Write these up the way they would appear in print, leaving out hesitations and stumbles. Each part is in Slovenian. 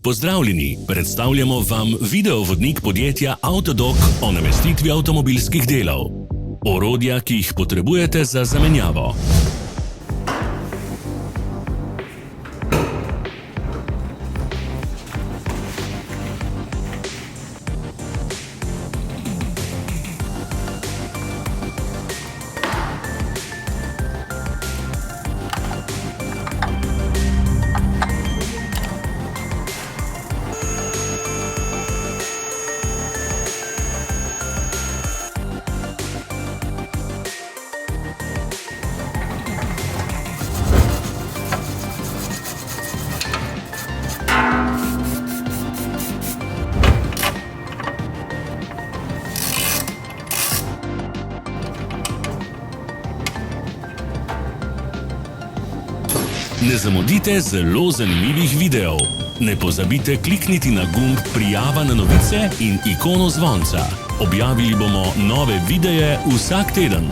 Pozdravljeni, predstavljamo vam videovodnik podjetja Avtodok o namestitvi avtomobilskih delov. Orodja, ki jih potrebujete za zamenjavo. Ne zamudite zelo zanimivih videov. Ne pozabite klikniti na gumb Prijava na novice in ikono zvonca. Objavili bomo nove videe vsak teden.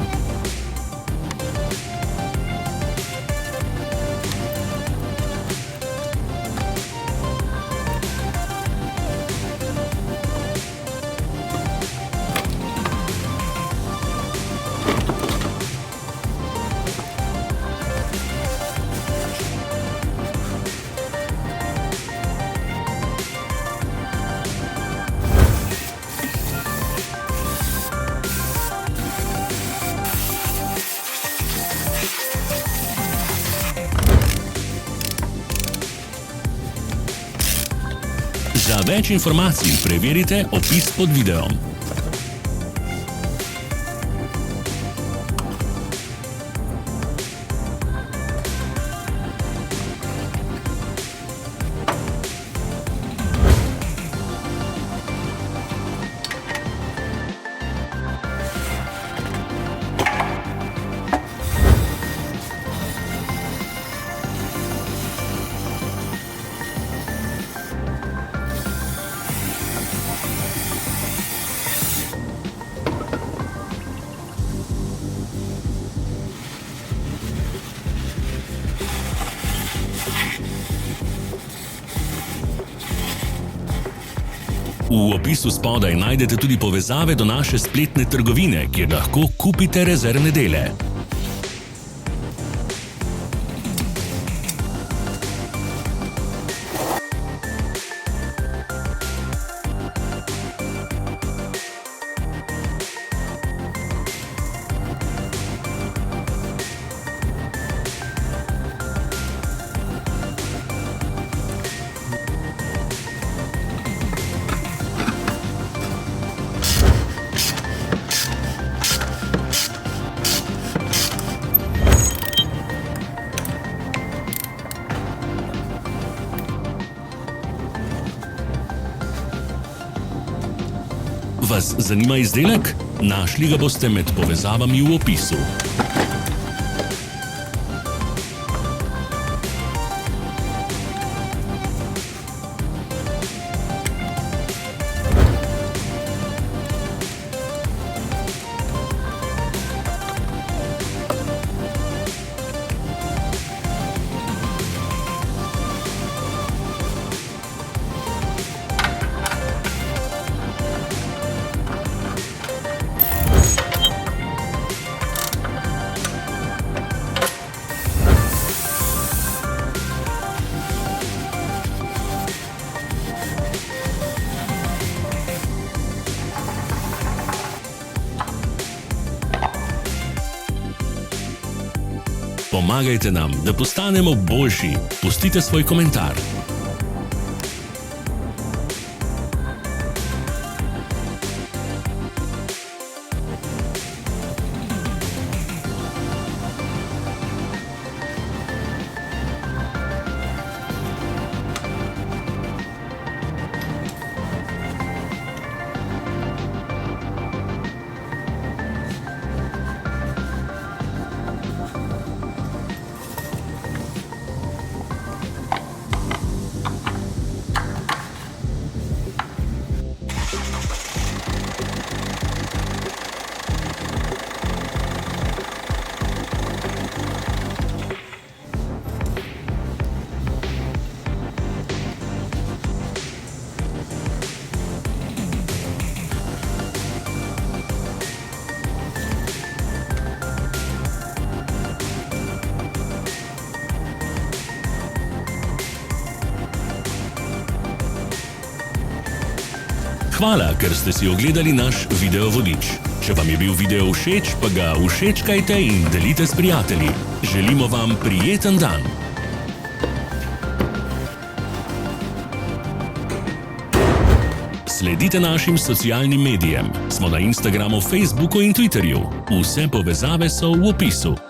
Za več informacij preverite opis pod videom. V opisu spodaj najdete tudi povezave do naše spletne trgovine, kjer lahko kupite rezervne dele. Vas zanima izdelek? Našli ga boste med povezavami v opisu. Pomagajte nam, da postanemo boljši. Pustite svoj komentar. Hvala, ker ste si ogledali naš video vodič. Če vam je bil video všeč, pa ga všečkajte in delite s prijatelji. Želimo vam prijeten dan. Sledite našim socialnim medijem. Smo na Instagramu, Facebooku in Twitterju. Vse povezave so v opisu.